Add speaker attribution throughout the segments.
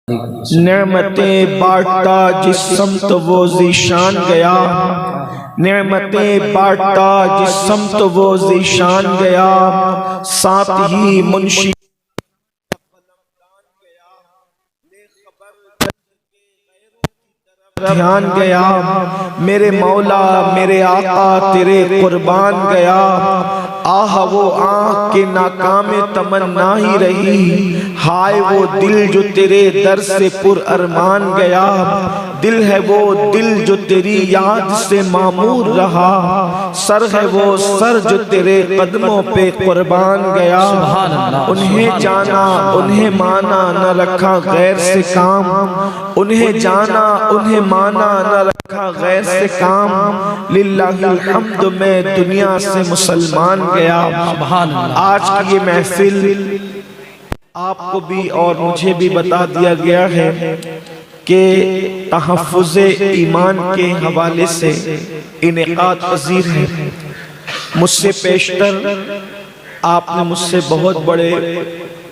Speaker 1: نعمتیں بانٹتا جس سمت وہ ذیشان گیا، نعمتیں بانٹتا جس سمت وہ ذیشان گیا، ساتھ ہی منشی دھیان گیا، میرے مولا میرے آقا تیرے قربان گیا، آہ وہ آنکھ کے ناکام تمنا ہی رہی، ہائے وہ دل جو تیرے در سے پر ارمان گیا، دل ہے وہ دل جو تیری یاد سے معمور رہا، سر ہے وہ سر جو تیرے قدموں پہ قربان گیا، انہیں جانا انہیں مانا نہ رکھا غیر سے کام، انہیں جانا انہیں مانا نہ رکھا غیر سے کام، للہ الحمد میں دنیا سے مسلمان گیا۔ آج کی یہ محفل آپ کو بھی اور مجھے بھی بتا دیا گیا ہے کہ تحفظ ایمان کے حوالے سے انعقاد پذیر ہے۔ مجھ سے پیشتر آپ نے مجھ سے بہت بڑے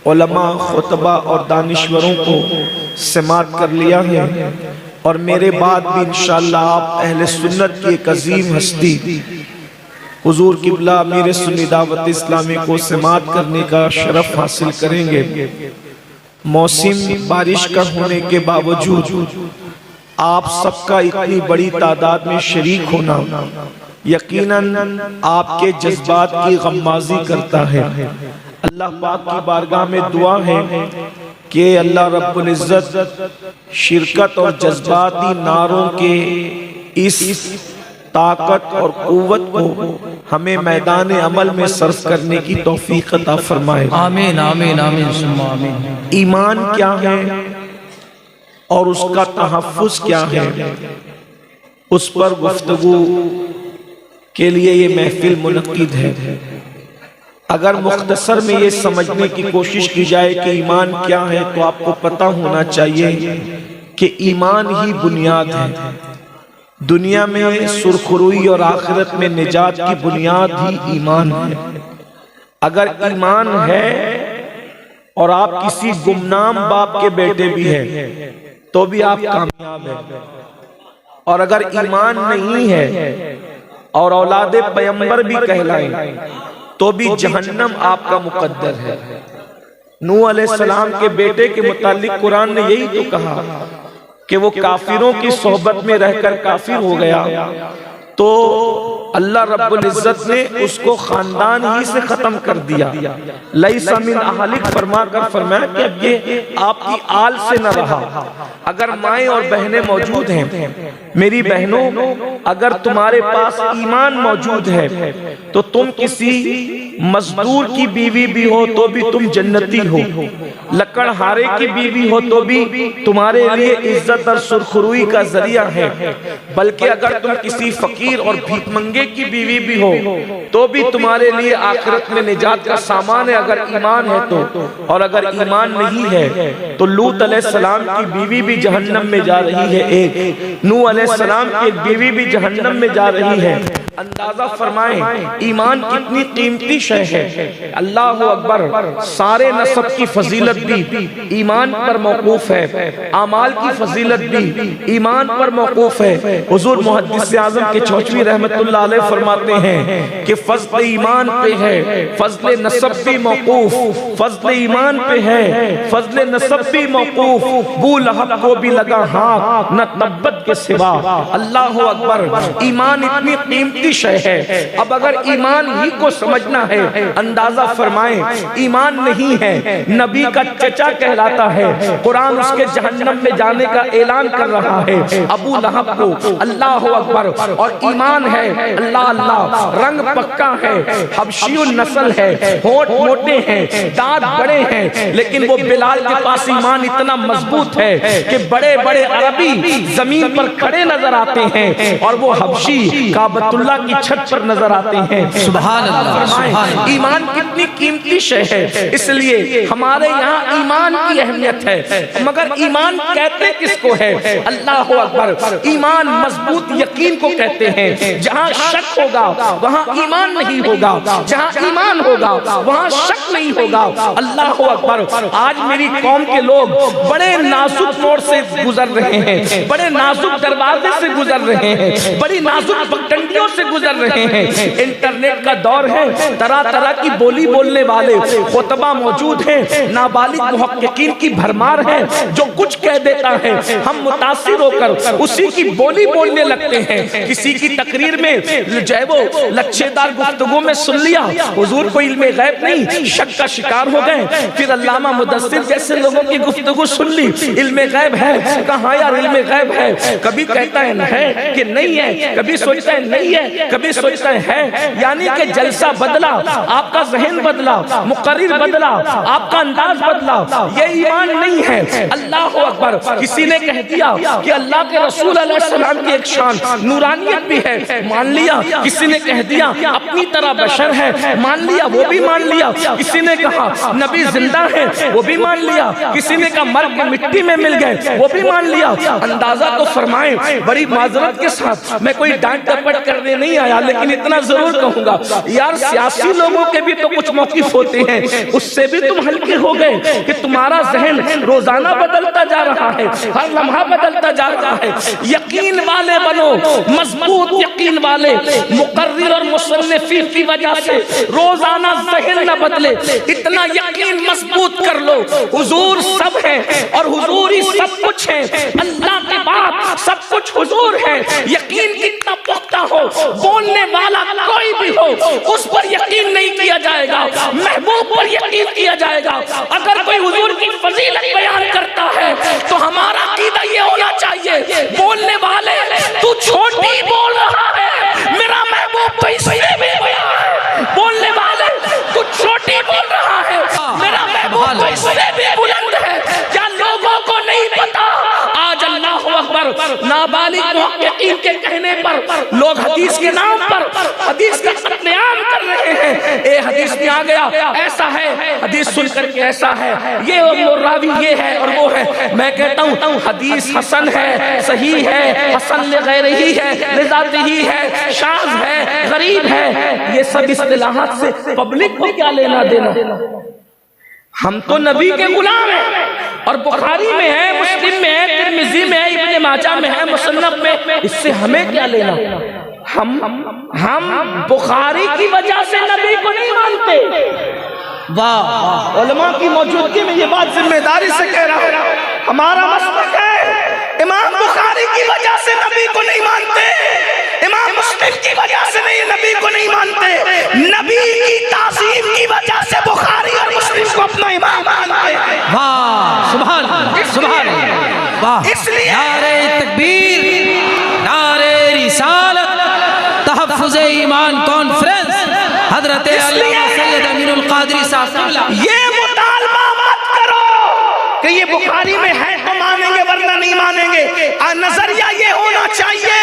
Speaker 1: علماء، خطبہ اور دانشوروں کو سماعت کر لیا ہے، اور میرے بعد بھی انشاءاللہ آپ اہل سنت کی ایک عظیم ہستی حضور قبلہ امیر سنی دعوت اسلامی کو سماعت کرنے کا شرف حاصل کریں گے۔ موسم بارش کا ہونے کے باوجود آپ سب کا اتنی بڑی تعداد میں شریک ہونا یقیناً آپ کے جذبات کی غمازی کرتا ہے۔ اللہ پاک کی بارگاہ میں دعا ہے کہ اللہ رب العزت شرکت اور جذباتی نعروں کے اس طاقت اور قوت کو ہمیں میدان عمل میں صرف کرنے کی توفیق عطا فرمائے۔
Speaker 2: آمین آمین آمین ثم آمین۔
Speaker 1: ایمان کیا ہے اور اس کا تحفظ کیا ہے، اس پر گفتگو کے لیے یہ محفل منعقد ہے۔ اگر مختصر میں یہ سمجھنے کی کوشش کی جائے کہ ایمان کیا ہے تو آپ کو پتہ ہونا چاہیے کہ ایمان ہی بنیاد ہے۔ دنیا میں سرخروئی اور آخرت میں نجات کی بنیاد ہی ایمان ہے۔ اگر ایمان ہے اور آپ کسی گمنام باپ کے بیٹے بھی ہیں تو بھی آپ کامیاب ہیں، اور اگر ایمان نہیں ہے اور اولاد پیغمبر بھی کہلائیں تو بھی جہنم آپ کا مقدر ہے۔ نوح علیہ السلام کے بیٹے کے متعلق قرآن نے یہی تو کہا کہ وہ کافروں کی صحبت میں رہ کر کافر ہو گیا، تو اللہ رب العزت نے اس کو خاندان ہی سے ختم کر دیا۔ لیس من اہلک فرما کر فرمایا کہ اب یہ آپ کی آل سے نہ رہا۔ اگر مائیں اور بہنیں موجود ہیں، میری بہنوں، اگر تمہارے پاس ایمان موجود ہے تو تم کسی مزدور کی بیوی بھی ہو تو بھی تم جنتی ہو، لکڑہارے کی بیوی ہو تو بھی تمہارے لیے عزت اور سرخروئی کا ذریعہ ہے، بلکہ اگر تم کسی فقیر اور بھیک منگے کی بیوی بھی ہو تو بھی تمہارے لیے آخرت میں نجات کا سامان ہے اگر ایمان ہے تو۔ اور اگر ایمان نہیں ہے تو لوط علیہ السلام کی بیوی بھی جہنم میں جا رہی ہے، ایک نوح علیہ السلام کی ایک بیوی بھی جہنم میں جا رہی ہے۔ اندازہ فرمائیں ایمان کتنی قیمتی شے ہے۔ اللہ اکبر، سارے نسب کی فضیلت بھی ایمان پر موقوف ہے، اعمال کی فضیلت بھی ایمان پر موقوف ہے۔ حضور محدث اعظم کے چوچوی رحمت اللہ علیہ فرماتے ہیں کہ فضل ایمان پہ ہے فضل نسب بھی موقوف، فضل ایمان پہ ہے فضل نسب بھی موقوف، بو لہب کو بھی لگا ہاتھ نہ تبت کے سوا۔ اللہ اکبر، ایمان اتنی قیمتی شے ہے۔ اب اگر ایمان ہی کو سمجھنا ہے، اندازہ فرمائیں ایمان نہیں ہے، نبی کا چچا کہلاتا ہے، قرآن اس کے جہنم میں جانے کا اعلان کر رہا ہے، ابو لہب کو۔ اللہ اکبر، اور ایمان ہے اللہ اللہ، رنگ پکا ہے، حبشی النسل ہے، ہونٹ موٹے ہیں، دانت بڑے ہیں، لیکن وہ بلال کے پاس ایمان اتنا مضبوط ہے کہ بڑے بڑے عربی زمین پر کھڑے نظر آتے ہیں، اور وہ حبشی کعبۃ اللہ خدا کی چھت پر نظر آتے ہیں۔
Speaker 2: سبحان اللہ، سبحان اللہ۔
Speaker 1: ایمان کتنی قیمتی شے ہے، اس لیے ہمارے یہاں ایمان کی اہمیت ہے، مگر ایمان کہتے کس کو ہے؟ اللہ اکبر۔ ایمان مضبوط یقین کو کہتے ہیں۔ جہاں شک ہوگا وہاں ایمان نہیں ہوگا، جہاں ایمان ہوگا وہاں شک نہیں ہوگا۔ اللہ اکبر۔ آج میری قوم کے لوگ بڑے نازک موڑ سے گزر رہے ہیں، بڑے نازک دروازے سے گزر رہے ہیں، بڑی نازک پگڈنڈیوں سے گزر رہے ہیں۔ انٹرنیٹ کا دور ہے، طرح طرح کی بولی بولنے والے خطبہ موجود ہیں، نابالغ محققین کی بھرمار ہے، جو کچھ کہہ دیتا ہے ہم متاثر ہو کر اسی کی بولی بولنے لگتے ہیں۔ کسی کی تقریر میں جو ہے وہ لچھے دار گفتگو میں سن لیا، حضور کو علم غیب نہیں، شک کا شکار ہو گئے۔ پھر علامہ مدثر جیسے لوگوں کی گفتگو سن لی، علم غیب ہے، کہاں یار علم غیب ہے؟ کبھی کہتا ہے کہ نہیں ہے، کبھی سوچتا ہے نہیں ہے، کبھی سوچتا ہے۔ یعنی کہ جلسہ بدلا، آپ کا ذہن بدلا، مقرر بدلا، آپ کا انداز بدلا، یہ ایمان نہیں ہے۔ اللہ اکبر۔ کسی نے کہہ دیا کہ اللہ کے رسول علیہ السلام کی ایک شان نورانیت بھی ہے، مان لیا۔ کسی نے کہہ دیا اپنی طرح بشر ہے، مان لیا، وہ بھی مان لیا۔ کسی نے کہا نبی زندہ ہے، وہ بھی مان لیا۔ کسی نے کہا مر کے مٹی میں مل گئے، وہ بھی مان لیا۔ اندازہ تو فرمائیں، بڑی معذرت کے ساتھ میں کوئی ڈانٹ ڈپٹ کرنے نہیں آیا، لیکن اتنا ضرور کہوں گا یار سیاسی لوگوں کے بھی تو کچھ موقف ہوتے ہیں، اس سے بھی تم ہلکے ہو گئے کہ تمہارا ذہن روزانہ بدلتا جا رہا ہے، ہر لمحہ بدلتا جا رہا ہے۔ یقین والے بنو، مضبوط یقین والے۔ مقرر اور مصنفین کی وجہ سے روزانہ ذہن نہ بدلے، اتنا یقین مضبوط کر لو حضور سب ہے اور حضور ہی سب کچھ ہے، اللہ کے بعد سب کچھ حضور ہے۔ یقین کتنا پختہ ہو، بولنے والا کوئی بھی ہو اس پر یقین نہیں کیا جائے گا، محبوب پر یقین کیا جائے گا۔ اگر کوئی حضور کی فضیلت بیان کرتا ہے تو ہمارا عقیدہ یہ ہونا چاہیے، بولنے والے تو چھوٹی بول رہا ہے، میرا محبوب تو اس سے بھی بڑا ہے۔ بولنے والے تو چھوٹی بول رہا ہے، میرا محبوب تو اس سے بھی بلند ہے۔ کیا لوگوں کو نہیں پتا؟ آج اللہ اکبر، نابالغ محققین کے کہنے پر لوگ حدیث کے نام پر حدیث کا قتل عام کر رہے ہیں۔ اے حدیث میں آ گیا ایسا ہے، حدیث سن کر کے ایسا ہے، یہ راوی یہ ہے اور وہ ہے۔ میں کہتا ہوں حدیث حسن ہے، صحیح ہے، حسن لغیرہ ہی ہے، لذات ہی ہے، شاذ ہے، غریب ہے، یہ سب اصطلاحات سے پبلک کو کیا لینا دینا؟ ہم تو نبی کے غلام ہیں، اور بخاری میں ہے، مسلم میں ہے، ترمذی میں ہے، ابن ماجہ میں ہے، مصنف میں، اس سے ہمیں کیا لینا؟ ہم بخاری کی وجہ سے نبی کو نہیں مانتے۔ واہ، علماء کی موجودگی میں یہ بات ذمہ داری سے کہہ رہا ہوں، ہمارا مسلک ہے امام بخاری کی وجہ سے نبی کو نہیں مانتے، امام مسلم کی وجہ سے نہیں نبی کو نہیں مانتے، نبی کی تعظیم کی وجہ سے بخاری اور مسلم کو اپنا امام مانتے ہیں۔
Speaker 2: واہ، سبحان اللہ، سبحان اللہ، واہ۔
Speaker 1: اس لیے
Speaker 2: نعرہ تکبیر، نعرہ رسالت، تحفظ ایمان کانفرنس، حضرت علامہ سید امین القادری صاحب،
Speaker 1: یہ مطالبہ مت کرو کہ یہ بخاری میں ہے تو مانیں گے ورنہ نہیں مانیں گے۔ نظریہ یہ ہونا چاہیے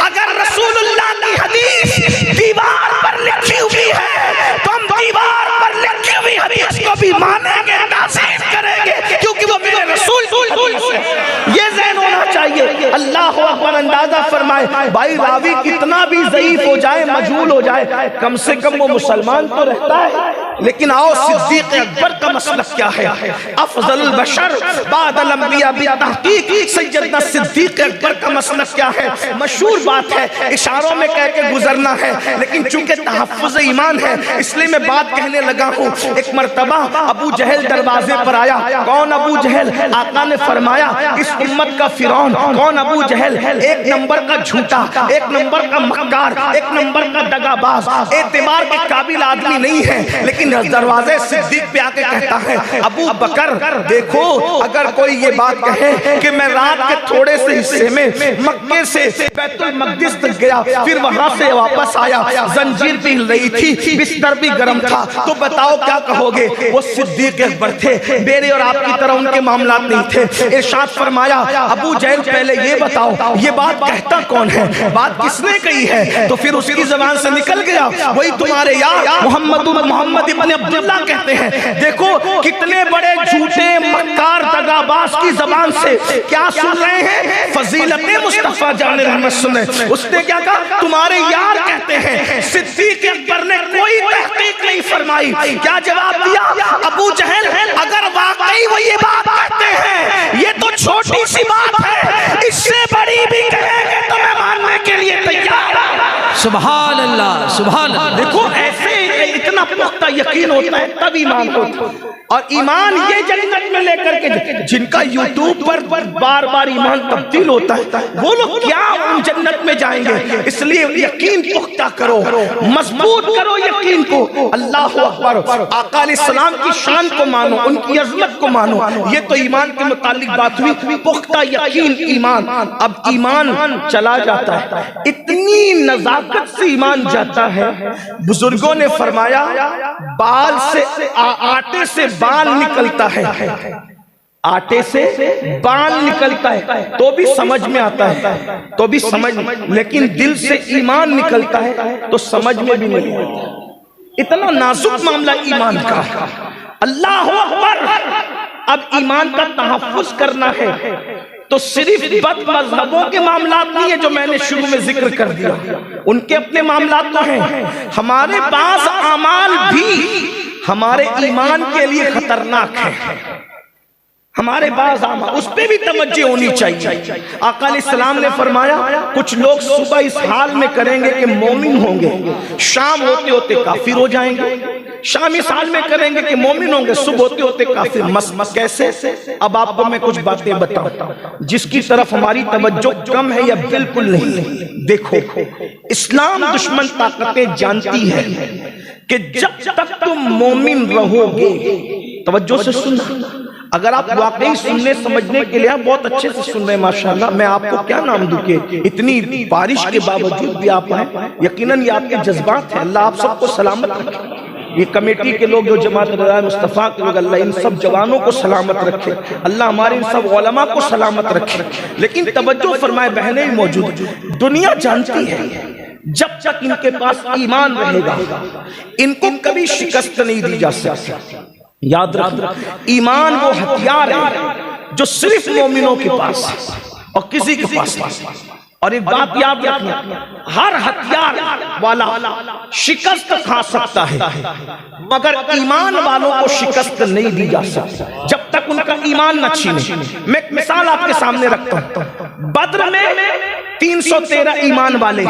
Speaker 1: اگر رسول اللہ کی حدیث دیوار پر لکھی ہوئی ہے تو ہم دیوار پر لکھی ہوئی حدیث کو بھی مانیں گے، تعظیم کریں گے، کیونکہ وہ میرے رسول کی حدیث ہے۔ یہ ذہن ہونا چاہیے۔ اللہ اکبر۔ اندازہ فرمائے بھائی راوی کتنا بھی ضعیف ہو جائے، مجہول ہو جائے، کم سے کم وہ مسلمان تو رہتا ہے۔ لیکن آؤ صدیق اکبر کا مسلک کیا ہے؟ افضل البشر بعد الانبیاء بالتحقیق سیدنا صدیق اکبر کا مسلک کیا ہے؟ مشہور بات ہے، اشاروں میں کہہ کے گزرنا ہے، لیکن چونکہ تحفظ ایمان ہے اس لیے میں بات کہنے لگا ہوں۔ ایک مرتبہ ابو جہل دروازے پر آیا۔ کون ابو جہل؟ آقا نے فرمایا اس امت کا فرعون۔ کون ابو جہل؟ ایک نمبر کا جھوٹا، ایک نمبر کا مکار، ایک نمبر کا دغا باز، اعتبار کے قابل آدمی نہیں ہے، لیکن لیکن دروازے صدیق پہ آ کے کہتا ہے ابو بکر دیکھو اگر کوئی یہ بات کہے کہ میں رات کے تھوڑے سے حصے میں مکے سے بیت المقدس تک گیا پھر وہاں سے واپس آیا زنجیر بھی ہل رہی تھی بستر بھی گرم تھا تو بتاؤ کیا کہو گے؟ وہ صدیق اکبر تھے، میرے اور آپ کی طرح ان کے معاملات نہیں تھے۔ ارشاد فرمایا ابو جہل پہلے یہ بتاؤ یہ بات کہتا کون ہے، بات کس نے کہی ہے؟ تو پھر اس کی زبان سے نکل گیا وہی تمہارے یار محمد ابن عبداللہ کہتے ہیں۔ دیکھو کتنے بڑے جھوٹے مکار دغاباز کی زبان سے کیا سن رہے ہیں؟ فضیلت مصطفیٰ جان رحمت سنیں۔ اس نے کیا کہا؟ تمہارے یار کہتے ہیں۔ صدیق اکبر نے کوئی تحقیق نہیں فرمائی، کیا جواب دیا؟ ابو جہل اگر واقعی وہ یہ بات کہتے ہیں یہ تو چھوٹی سی بات ہے، اس سے بڑی بھی کہیں گے تو میں ماننے کے لیے تیار ہوں۔
Speaker 2: سبحان اللہ سبحان اللہ۔
Speaker 1: دیکھو ایسے اتنا پختہ یقین ہوتا ہے تب ایمان ہوتا ہے، اور ایمان یہ جنت میں لے کر کے جن کا یوٹیوب پر بار بار ایمان تبدیل ہوتا ہے وہ لوگ کیا ان جنت میں جائیں گے؟ اس لیے یقین پختہ کرو، مضبوط کرو یقین کو۔ اللہ اکبر، آقا علیہ السلام کی شان کو مانو، ان کی عظمت کو مانو، یہ تو ایمان کے متعلق بات ہوئی۔ پختہ یقین ایمان۔ اب ایمان چلا جاتا ہے، اتنی نزاکت سے ایمان جاتا ہے، بزرگوں نے فرمایا بال سے آٹے سے بال نکلتا ہے، آٹے سے بال نکلتا ہے تو بھی سمجھ میں آتا ہے، تو بھی سمجھ، لیکن دل سے ایمان نکلتا ہے تو سمجھ میں بھی نہیں آتا۔ اتنا نازک معاملہ ایمان کا۔ اللہ اکبر۔ اب ایمان کا تحفظ کرنا ہے تو صرف بد مذہبوں کے معاملات نہیں ہے جو میں نے شروع میں ذکر کر دیا، ان کے اپنے معاملات تو ہیں، ہمارے بعض اعمال بھی ہمارے ایمان کے لیے خطرناک ہے، ہمارے بعض اعمال اس پہ بھی توجہ ہونی چاہیے۔ آقا علیہ السلام نے فرمایا کچھ لوگ صبح اس حال میں کریں گے کہ مومن ہوں گے، شام ہوتے ہوتے کافر ہو جائیں گے، شام اس حال میں کریں گے کہ مومن ہوں گے، صبح ہوتے ہوتے کافر۔ کیسے؟ اب آپ کو میں کچھ باتیں بتاؤں جس کی طرف ہماری توجہ کم ہے یا بالکل نہیں۔ دیکھو اسلام دشمن طاقتیں جانتی ہے کہ جب تک تم مومن رہو گے، توجہ سے سننا، اگر آپ واقعی سننے سمجھنے کے لیے بہت اچھے سے سن رہے ہیں ماشاءاللہ، میں آپ کو کیا نام دوں کہ اتنی بارش کے باوجود بھی آپ ہیں، یقیناً یہ آپ کے جذبات ہیں۔ اللہ آپ سب کو سلامت رکھے، یہ کمیٹی کے لوگ جو جماعت رضا مصطفیٰ کے لوگ، اللہ ان سب جوانوں کو سلامت رکھے، اللہ ہمارے ان سب علماء کو سلامت رکھے۔ لیکن توجہ فرمائے بہنیں موجود، دنیا جانتی ہے جب تک ان کے پاس ایمان رہے گا ان کو کبھی شکست نہیں دی جا سکتی۔ یاد رکھنا ایمان وہ ہتھیار ہے جو صرف مومنوں کے پاس اور کسی کے پاس نہیں۔ اور ایک بات یاد رکھنا، ہر ہتھیار والا شکست کھا سکتا ہے مگر ایمان والوں کو شکست نہیں دی جا سکتی جب تک ان کا ایمان نہ چھینے۔ میں ایک مثال آپ کے سامنے رکھتا ہوں، بدر میں 313 ایمان والے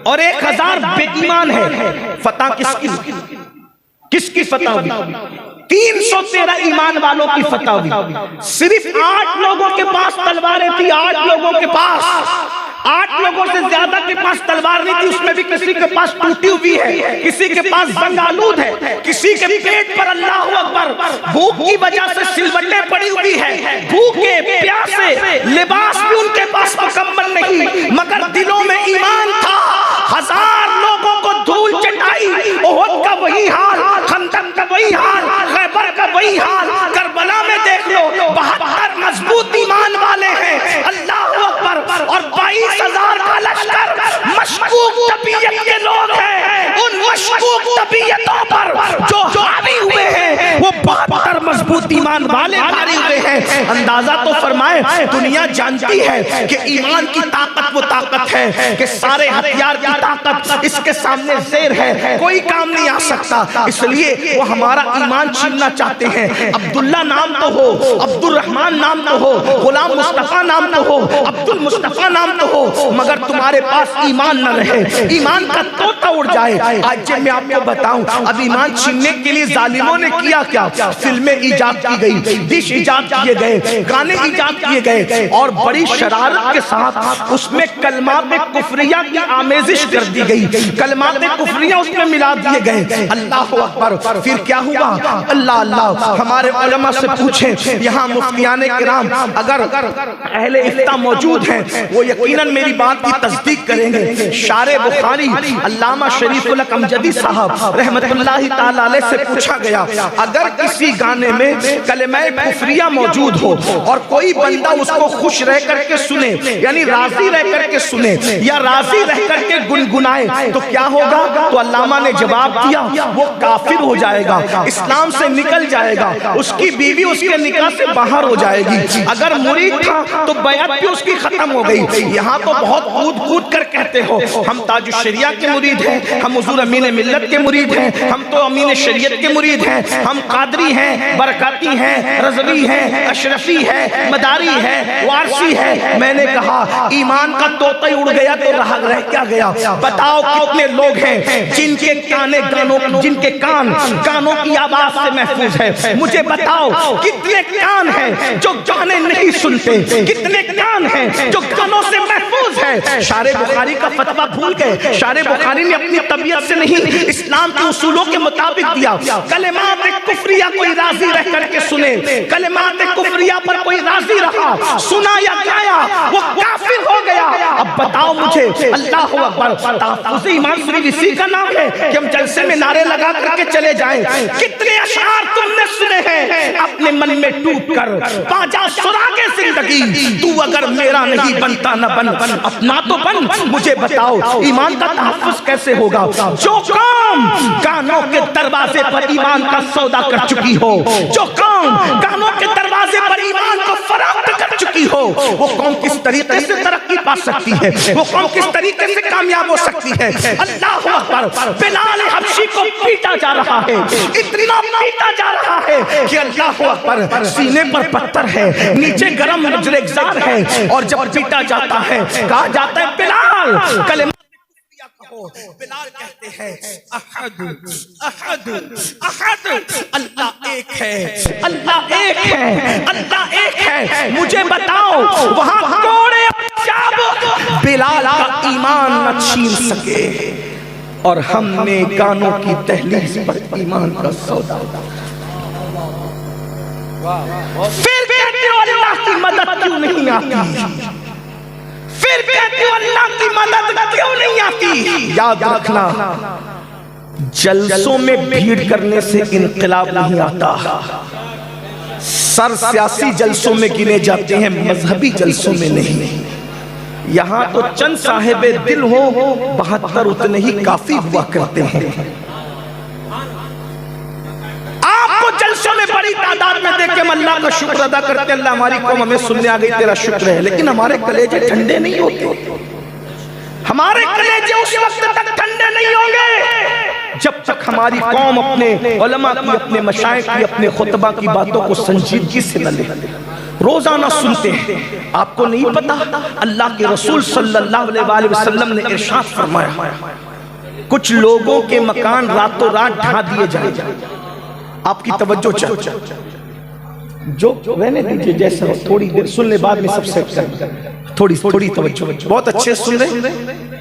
Speaker 1: اور 1000 بے ایمان ہے، فتح کس کی فتح ہوئی؟ 313 ایمان والوں کی فتح ہوئی۔ صرف 8 لوگوں کے پاس تلواریں تھی، 8 لوگوں کے پاس، 8 لوگوں سے زیادہ کے پاس تلوار نہیں تھی، اس میں بھی کسی کے پاس ٹوٹی ہوئی ہے، کسی کے پاس زنگ آلود ہے، کسی کے پیٹ پر اللہ اکبر بھوک کی وجہ سے سلوٹیں پڑی ہوئی ہے، بھوکے پیاسے، لباس بھی ان کے پاس مکمل نہیں مگر دلوں میں ایمان تھا۔ 1000 لوگوں کو دھول چٹائی، احد کا وہی حال، خندق کا وہی حال، خیبر کا وہی حال، کربلا میں دیکھ لو 72 مضبوط ایمان والے ہیں، اللہ اکبر، اور 22,000 کا لشکر مشکوک طبیعت کے لوگ ہیں، ان مشکوک طبیعتوں پر جو حاوی ہوئے ہیں وہ 72 مضبوط ایمان والے بھاری ہوئے ہیں۔ اندازہ تو فرمائے دنیا جانتی ہے کہ ایمان کی طاقت وہ طاقت ہے کہ سارے ہتھیار کی طاقت اس کے سامنے زیر ہے، کوئی کام نہیں آ سکتا، اس لیے وہ ہمارا ایمان چھیننا چاہتے ہیں۔ عبداللہ نام تو ہو، عبد الرحمن نام تو ہو، غلام مصطفیٰ نام تو ہو، عبد المصطفیٰ نام تو ہو، مگر تمہارے پاس ایمان نہ رہے، ایمان کا طوطا اڑ جائے۔ آج جب میں آپ کو بتاؤں اب ایمان چھیننے کے لیے ظالموں نے کیا کیا، فلمیں ایجاد کی گئی، ڈش ایجاد کی کیے گئے، گانے ایجاد کیے گئے اور بڑی شرارت کے ساتھ اس میں کلمات کفریہ کی آمیزش کر دی گئی، کلمات کفریہ اس میں ملا دیے گئے۔ اللہ اکبر۔ پھر کیا ہوا؟ اللہ اللہ، ہمارے علماء سے پوچھیں، یہاں مفتیان کرام اگر اہل افتاء موجود ہیں وہ یقیناً میری بات کی تصدیق کریں گے۔ شارح بخاری علامہ شریف الحق امجدی صاحب رحمت اللہ تعالی علیہ سے پوچھا گیا، اگر کسی گانے میں کلمہ کفریہ موجود ہو اور کوئی بندہ اس کو خوش رہ کر کے سنے، یعنی راضی رہ کر کے سنے یا راضی رہ کر کے گنگنائے تو کیا ہوگا؟ تو علامہ نے جواب دیا وہ کافر ہو جائے گا، اسلام سے نکل جائے گا، اس کی بیوی اس کے نکاح سے باہر ہو جائے گی۔ اگر مرید تھا تو بیعت بھی اس کی ختم ہو گئی۔ یہاں تو بہت کود کود کر کہتے ہو ہم تاج الشریعہ کے مرید ہیں، ہم حضور امین ملت کے مرید ہیں، ہم تو امین شریعت کے مرید ہیں، ہم قادری ہیں، برکاتی ہیں، رضوی ہیں، اشرفی ہے، مداری ہے، وارسی ہے۔ میں نے کہا ایمان کا طوطا اڑ گیا تو رہ کیا گیا؟ بتاؤ کتنے لوگ ہیں جن کے کان گانوں کی آواز سے محفوظ ہے؟ مجھے بتاؤ کتنے کان ہیں جو گانے نہیں سنتے، کتنے کان ہیں جو گانوں سے محفوظ ہے؟ شارح بخاری کا فتویٰ بھول گئے۔ شارح بخاری نے اپنی طبیعت سے نہیں، اسلام کے اصولوں کے مطابق دیا۔ کلمات کفریہ کوئی راضی رہ کر کے سنے، کلمات کفریہ پر کوئی راضی رہا، سنا یا گایا، وہ کافر ہو گیا۔ اب بتاؤ مجھے، اللہ اکبر، تحفظ ایمان صرف اسی کا نام ہے کہ ہم جلسے میں نعرے لگا کر کے چلے جائیں؟ کتنے اشعار تم نے سنے ہیں اپنے من میں ٹوٹ کر، باجا سراغ زندگی تو اگر میرا نہیں بنتا نہ بن، اپنا تو بن۔ مجھے بتاؤ ایمان کا تحفظ کیسے ہوگا؟ جو قوم گانوں کے دروازے پر ایمان کا سودا کر چکی ہو، جو قوم گانوں کے دروازے پر ایمان کو فراخت کر چکی ہو، وہ قوم کس طریقے سے ترقی پا سکتی ہے؟ وہ قوم کس طریقے سے کامیاب ہو سکتی ہے؟ اللہ اکبر۔ بلال حبشی کو پیٹا جا رہا ہے، اتنا پیٹا جا رہا ہے کہ اللہ اکبر، سینے پر پتھر ہے، نیچے گرم ریگزار ہے، اور جب پیٹا جاتا ہے کہا جاتا ہے بلال کلمہ کہو۔ بلال کہتے ہیں احد احد احد، اللہ ایک ہے، اللہ ایک ہے، اللہ ایک ہے۔ مجھے بتاؤ وہاں کوڑے بلال کا ایمان نہ چھین سکے، اور ہم نے گانوں کی دہلیز پر ایمان کا سودا۔ پھر کہتے ہو اللہ کی مدد کیوں نہیں آتی؟ پھر کہتے ہو اللہ کی مدد کیوں نہیں آتی؟ یاد رکھنا، جلسوں میں بھیڑ کرنے سے انقلاب نہیں آتا۔ سر سیاسی جلسوں میں گنے جاتے ہیں، مذہبی جلسوں میں نہیں۔ یہاں تو چند صاحب دل ہو، 72 اتنے ہی کافی ہوا کرتے ہیں۔ آپ کو جلسوں میں بڑی تعداد میں دیکھ کے ہم اللہ کا شکر ادا کرتے ہیں، اللہ ہماری قوم ہمیں سننے آ گئی، تیرا شکر ہے، لیکن ہمارے کلیجے ٹھنڈے نہیں ہوتے۔ ہمارے کلیجے اس وقت تک ٹھنڈے نہیں ہوں گے جب تک ہماری قوم اپنے علماء کی، اپنے مشائخ کی، اپنے خطبہ کی باتوں کو سنجیدگی سے نہ لے۔ روزانہ سنتے ہیں۔ آپ کو نہیں پتا اللہ کے رسول صلی اللہ علیہ وسلم نے ارشاد فرمایا کچھ لوگوں کے مکان راتوں رات ڈھا دیے جائیں۔ آپ کی توجہ چاہیے، جو رہنے دیجئے جیسا تھوڑی دیر سن لے، بعد میں سب سے تھوڑی توجہ، بہت اچھے سن لیں،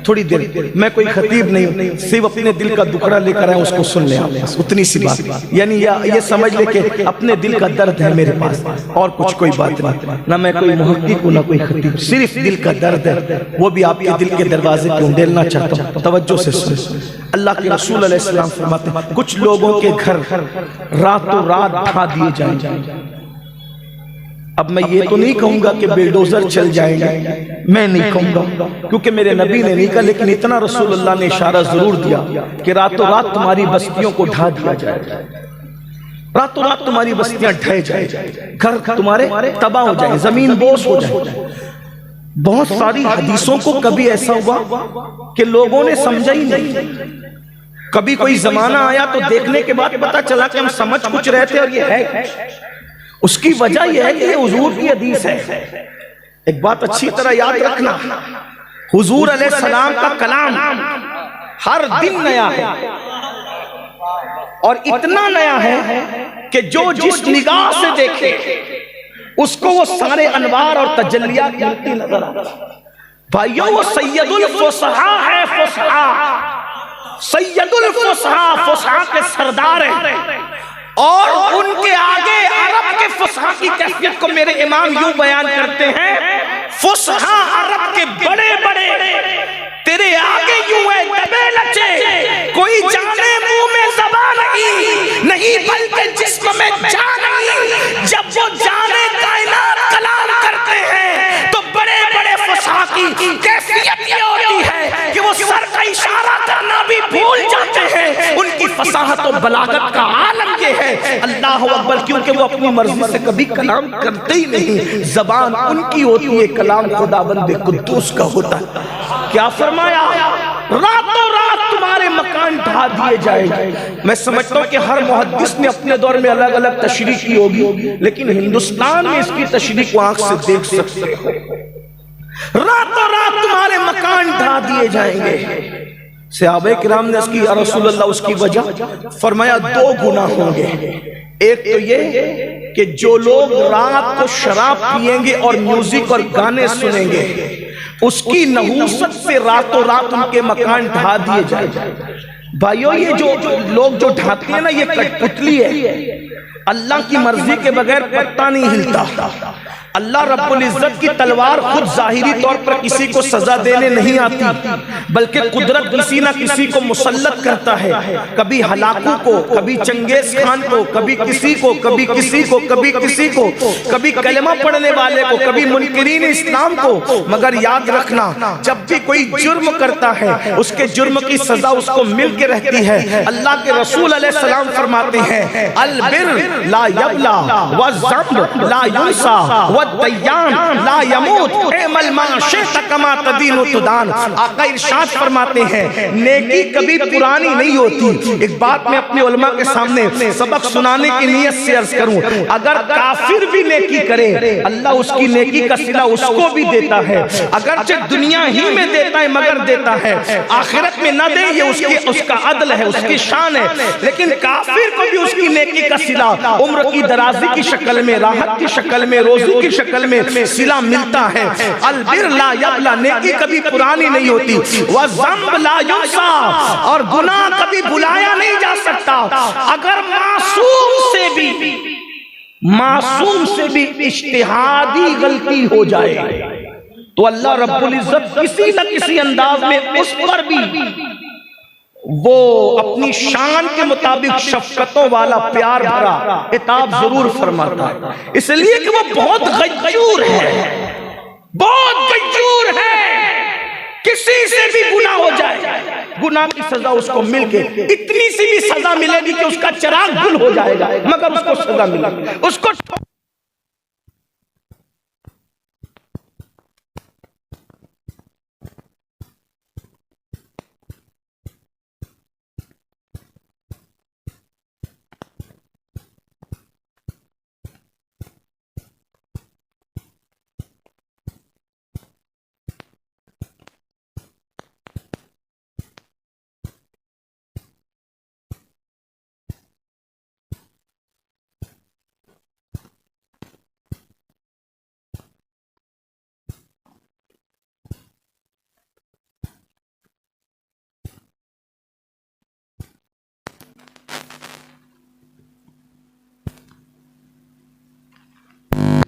Speaker 1: تھوڑی دیر۔ میں کوئی خطیب نہیں ہوں، صرف اپنے دل کا دکھڑا لے کر آئے اس کو سن لیں، اتنی سی بات، یعنی یہ سمجھ لے کہ اپنے دل کا درد ہے میرے پاس، اور کچھ کوئی بات نہیں، نہ میں کوئی محقق ہوں نہ کوئی خطیب، صرف دل کا درد ہے، وہ بھی آپ کے دل کے دروازے کو ڈھیلنا چاہتا ہوں، توجہ سے سن۔ اللہ کے رسول علیہ السلام فرماتے ہیں کچھ لوگوں کے گھر راتوں رات ڈھا دیے جائیں۔ اب میں یہ تو نہیں کہوں گا کہ بلڈوزر چل جائیں گے، میں نہیں کہوں گا کیونکہ میرے نبی نے نہیں کہا، لیکن اتنا رسول اللہ نے اشارہ ضرور دیا کہ راتوں رات تمہاری بستیوں کو ڈھا دیا جائے، راتوں رات تمہاری بستیاں ڈھائے جائیں، گھر تمہارے تباہ ہو جائیں، زمین بوس ہو جائے۔ بہت ساری حدیثوں کو کبھی ایسا ہوا کہ لوگوں نے سمجھا ہی نہیں، کبھی کوئی زمانہ آیا تو دیکھنے کے بعد پتا چلا کہ ہم سمجھ کچھ رہے تھے اور یہ ہے۔ اس کی وجہ یہ ہے کہ یہ حضور کی حدیث ہے۔ ایک بات اچھی طرح یاد رکھنا، حضور علیہ السلام کا کلام ہر دن نیا ہے، اور اتنا نیا ہے کہ جو جس نگاہ سے دیکھے اس کو وہ سارے انوار اور تجلیات ملتی نظر آتی. بھائیو وہ سید الفصحاء ہے، فصحاء، سید الفصحاء، فصحاء کے سردار ہیں. اور ان کے آگے عرب کے فصحاء کی کیفیت کو میرے امام یوں بیان کرتے ہیں، فصحاء عرب کے بڑے بڑے تیرے آگے یوں ہے دبے لچے، کوئی جانے منہ میں زبان نہیں بلکہ جسم میں جان نہیں. جب وہ جانے کائنات کلام کرتے ہیں تو بڑے بڑے فصحاء کی کیفیت یہ ہوتی ہے کہ وہ سر کا اشارہ کرنا بھی بھول جاتے ہیں. ان کی فصاحت و بلاغت کا عالم یہ ہے. اللہ اکبر، کیونکہ وہ اپنی مرضی سے کبھی کلام کرتے ہی نہیں، زبان ان کی ہوتی ہے، کلام خداوند قدوس کا ہوتا ہے. کیا فرمایا؟ راتوں رات تمہارے مکان ڈھا دیے جائیں گے. میں سمجھتا ہوں کہ ہر محدث نے اپنے دور میں الگ الگ تشریح کی ہوگی، لیکن ہندوستان میں اس کی تشریح کو آنکھ سے دیکھ سکتے ہو. راتوں رات تمہارے مکان ڈھا دیے جائیں گے. صحابہ کرام نے اس کی یا رسول اللہ اس کی وجہ فرمایا 2 گناہ ہوں گے. ایک تو یہ کہ جو لوگ رات کو شراب پیئیں گے اور میوزک اور گانے سنیں گے، اس کی نحوست سے راتوں رات ان کے مکان ڈھا دیے جائیں. بھائیو یہ جو لوگ جو ڈھاتے ہیں نا، یہ کٹ پتلی ہے. اللہ کی مرضی کے بغیر پتہ نہیں ہلتا. اللہ رب العزت کی تلوار خود ظاہری طور پر کسی کو سزا دینے نہیں آتی، بلکہ قدرت کسی نہ کسی کو مسلط کرتا ہے. کبھی ہلاکو کو، کبھی چنگیز خان کو، کبھی کسی کو، کبھی کسی کو، کبھی کسی کو، کبھی کلمہ پڑھنے والے کو، کبھی منکرین اسلام کو. مگر یاد رکھنا، جب بھی کوئی جرم کرتا ہے اس کے جرم کی سزا اس کو مل کے رہتی ہے. اللہ کے رسول علیہ السلام فرماتے ہیں البر لا یبلا والذنب لا ینسا والدیان لا یموت اعمل ما شئت کما تدین تدان. آقا ارشاد فرماتے ہیں نیکی کبھی پرانی نہیں ہوتی. ایک بات میں اپنے علماء کے سامنے سبق سنانے کی نیت سے عرض کروں، اگر کافر بھی نیکی کرے اللہ اس کی نیکی کا صلہ اس کو بھی دیتا ہے. اگرچہ دنیا ہی میں دیتا ہے مگر دیتا ہے، آخرت میں نہ دے یہ اس کا عدل ہے، اس کی شان ہے. لیکن کافر کو بھی اس کی نیکی کا صلہ عمر کی درازی کی شکل میں، راحت کی شکل میں، روزی کی شکل میں صلہ ملتا ہے. البر لا یبلا، نیکی کبھی پرانی نہیں ہوتی. والذنب لا ینسا، اور گناہ کبھی بلایا نہیں جا سکتا. اگر معصوم سے بھی اجتہادی غلطی ہو جائے تو اللہ رب العزت کسی نہ کسی انداز میں اس پر بھی وہ اپنی شان کے مطابق شفقتوں والا پیار بھرا عتاب ضرور فرماتا ہے. اس لیے کہ وہ بہت غیور ہے، بہت غیور ہے. کسی سے بھی گناہ ہو جائے گناہ کی سزا اس کو مل کے، اتنی سی بھی سزا ملے گی کہ اس کا چراغ گل ہو جائے گا مگر اس کو سزا ملے گی. اس کو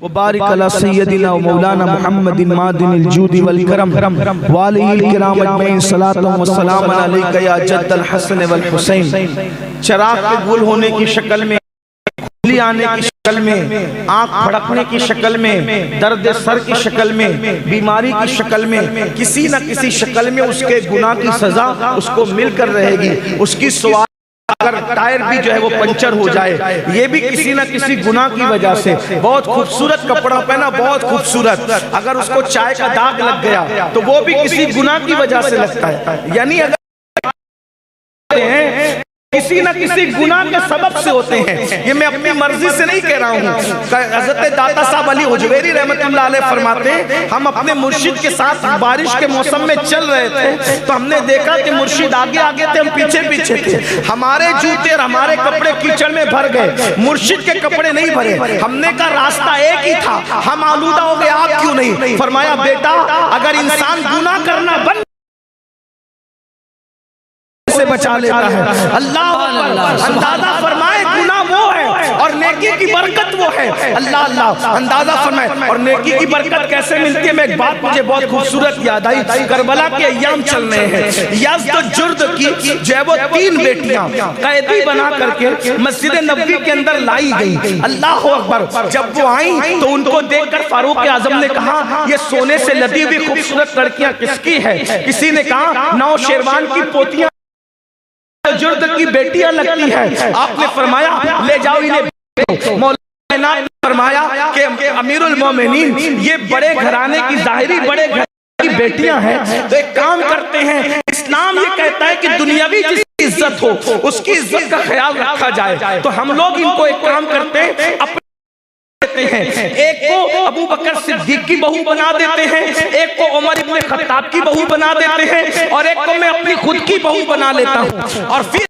Speaker 2: وبارک علی سیدنا و مولانا محمد معدن الجود والکرم وآلہ الکرام اجمعین. صلاۃ و سلام علیک یا جد الحسن والحسین.
Speaker 1: چراغ کے گل ہونے کی شکل میں، کھلی آنے کی شکل میں، آنکھ پھڑکنے کی شکل میں، درد سر کی شکل میں، بیماری کی شکل میں، کسی نہ کسی شکل میں اس کے گناہ کی سزا اس کو مل کر رہے گی. اس کی سوال اگر ٹائر بھی جو ہے وہ پنچر ہو جائے یہ بھی کسی نہ کسی گناہ کی وجہ سے. بہت خوبصورت کپڑا پہنا، بہت خوبصورت، اگر اس کو چائے کا داغ لگ گیا تو وہ بھی کسی گناہ کی وجہ سے لگتا ہے. یعنی اگر کسی نہ کسی گناہ کے سبب سے ہوتے ہیں. یہ میں اپنی مرضی سے نہیں کہہ رہا ہوں. حضرت داتا صاحب علی حجویری رحمت اللہ علیہ فرماتے ہیں ہم اپنے مرشد کے ساتھ بارش کے موسم میں چل رہے تھے تو ہم نے دیکھا کہ مرشد آگے آگے تھے, ہم پیچھے پیچھے تھے. ہمارے جوتے اور ہمارے کپڑے کیچڑ میں بھر گئے, مرشد کے کپڑے نہیں بھرے. ہم نے کہا راستہ ایک ہی تھا, ہم آلودہ ہو گئے, آپ کیوں نہیں؟ فرمایا بیٹا اگر انسان گناہ کرنا بند سے بچا لیتا ہے. اللہ اندازہ فرمائے گناہ وہ ہے اور نیکی کی برکت وہ ہے. اللہ اندازہ فرمائے. اور نیکی کی برکت کیسے ملتی ہے؟ میں ایک بات مجھے بہت خوبصورت یاد آئی. کربلا کے ایام چل رہے ہیں. یزد جرد کی جو ہے وہ 3 بیٹیاں قیدی بنا کر کے مسجد نبوی کے اندر لائی گئی. اللہ اکبر. جب وہ آئیں تو ان کو دیکھ کر فاروق اعظم نے کہا یہ سونے سے لدی ہوئی خوبصورت لڑکیاں کس کی ہے؟ کسی نے کہا نوشیروان کی پوتیاں جرد کی بیٹیاں لگتی ہیں. آپ نے فرمایا لے جاؤ انہیں. مولانا نے فرمایا کہ امیر المومنین یہ بڑے گھرانے کی ظاہری بڑے گھرانے کی بیٹیاں ہیں تو ایک کام کرتے ہیں. اسلام یہ کہتا ہے کہ دنیاوی جس کی عزت ہو اس کی عزت کا خیال رکھا جائے. تو ہم لوگ ان کو ایک کام کرتے ہیں, ایک کو ابو بکر صدیق کی بہو بنا دیتے ہیں, ایک کو عمر ابن خطاب کی بہو بنا دیتے ہیں, اور ایک کو میں اپنی خود کی بہو بنا لیتا ہوں. اور پھر